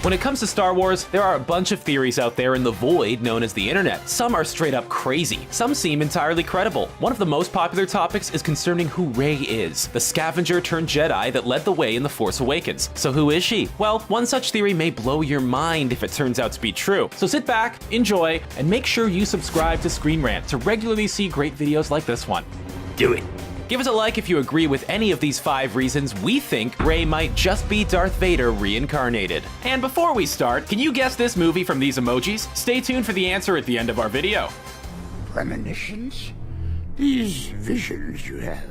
When it comes to Star Wars, there are a bunch of theories out there in the void known as the internet. Some are straight up crazy. Some seem entirely credible. One of the most popular topics is concerning who Rey is, the scavenger turned Jedi that led the way in The Force Awakens. So who is she? Well, one such theory may blow your mind if it turns out to be true. So sit back, enjoy, and make sure you subscribe to Screen Rant to regularly see great videos like this one. Do it. Give us a like if you agree with any of these 5 reasons we think Rey might just be Darth Vader reincarnated. And before we start, can you guess this movie from these emojis? Stay tuned for the answer at the end of our video. Premonitions? These visions you have.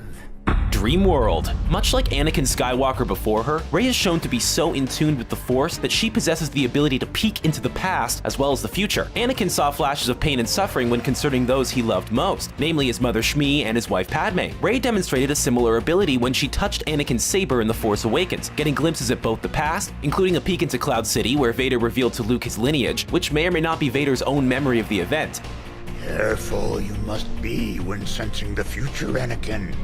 Dream world. Much like Anakin Skywalker before her, Rey is shown to be so in tune with the Force that she possesses the ability to peek into the past as well as the future. Anakin saw flashes of pain and suffering when concerning those he loved most, namely his mother Shmi and his wife Padme. Rey demonstrated a similar ability when she touched Anakin's saber in The Force Awakens, getting glimpses at both the past, including a peek into Cloud City where Vader revealed to Luke his lineage, which may or may not be Vader's own memory of the event. Careful you must be when sensing the future, Anakin.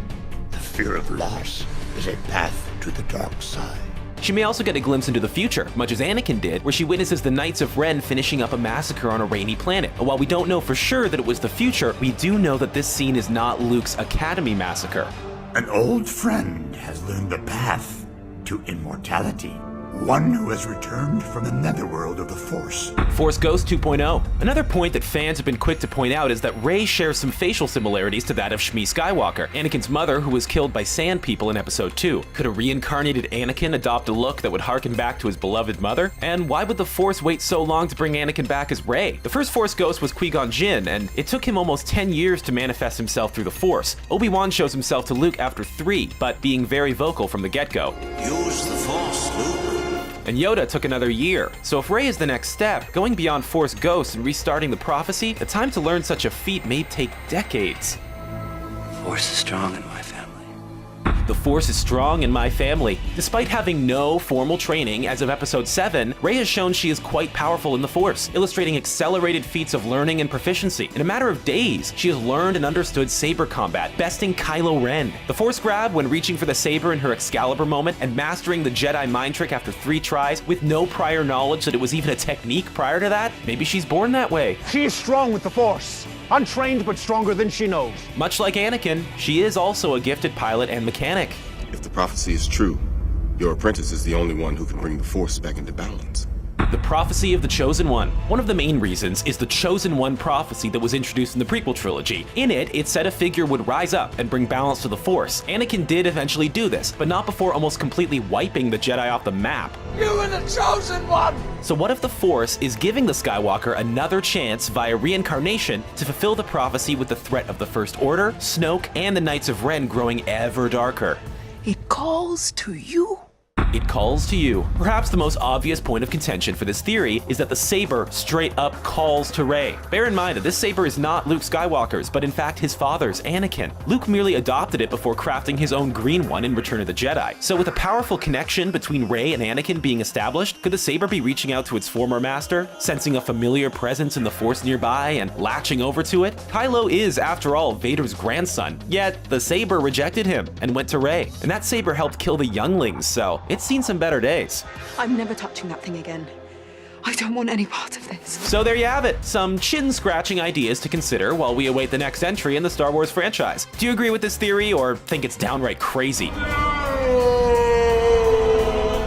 The fear of loss is a path to the dark side. She may also get a glimpse into the future, much as Anakin did, where she witnesses the Knights of Ren finishing up a massacre on a rainy planet. And while we don't know for sure that it was the future, we do know that this scene is not Luke's Academy massacre. An old friend has learned the path to immortality. One who has returned from the netherworld of the Force. Force Ghost 2.0. Another point that fans have been quick to point out is that Rey shares some facial similarities to that of Shmi Skywalker, Anakin's mother who was killed by Sand People in Episode 2. Could a reincarnated Anakin adopt a look that would harken back to his beloved mother? And why would the Force wait so long to bring Anakin back as Rey? The first Force Ghost was Qui-Gon Jinn, and it took him almost 10 years to manifest himself through the Force. Obi-Wan shows himself to Luke after 3, but being very vocal from the get-go. Use the Force, Luke. And Yoda took another year. So if Rey is the next step, going beyond Force Ghosts and restarting the prophecy, the time to learn such a feat may take decades. Force is strong in my family. The Force is strong in my family. Despite having no formal training as of Episode 7, Rey has shown she is quite powerful in the Force, illustrating accelerated feats of learning and proficiency. In a matter of days, she has learned and understood saber combat, besting Kylo Ren. The Force grab when reaching for the saber in her Excalibur moment, and mastering the Jedi mind trick after 3 tries with no prior knowledge that it was even a technique prior to that. Maybe she's born that way. She is strong with the Force. Untrained, but stronger than she knows. Much like Anakin, she is also a gifted pilot and mechanic. If the prophecy is true, your apprentice is the only one who can bring the Force back into balance. The prophecy of the Chosen One. One of the main reasons is the Chosen One prophecy that was introduced in the prequel trilogy. In it, it said a figure would rise up and bring balance to the Force. Anakin did eventually do this, but not before almost completely wiping the Jedi off the map. You are the Chosen One! So what if the Force is giving the Skywalker another chance via reincarnation to fulfill the prophecy with the threat of the First Order, Snoke, and the Knights of Ren growing ever darker? It calls to you. It calls to you. Perhaps the most obvious point of contention for this theory is that the saber straight up calls to Rey. Bear in mind that this saber is not Luke Skywalker's, but in fact his father's, Anakin. Luke merely adopted it before crafting his own green one in Return of the Jedi. So with a powerful connection between Rey and Anakin being established, could the saber be reaching out to its former master, sensing a familiar presence in the Force nearby and latching over to it? Kylo is, after all, Vader's grandson, yet the saber rejected him and went to Rey. And that saber helped kill the younglings, so it's seen some better days. I'm never touching that thing again. I don't want any part of this. So there you have it, some chin-scratching ideas to consider while we await the next entry in the Star Wars franchise. Do you agree with this theory or think it's downright crazy?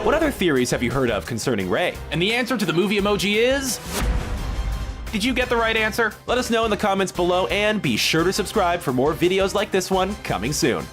What other theories have you heard of concerning Rey? And the answer to the movie emoji is... Did you get the right answer? Let us know in the comments below and be sure to subscribe for more videos like this one coming soon.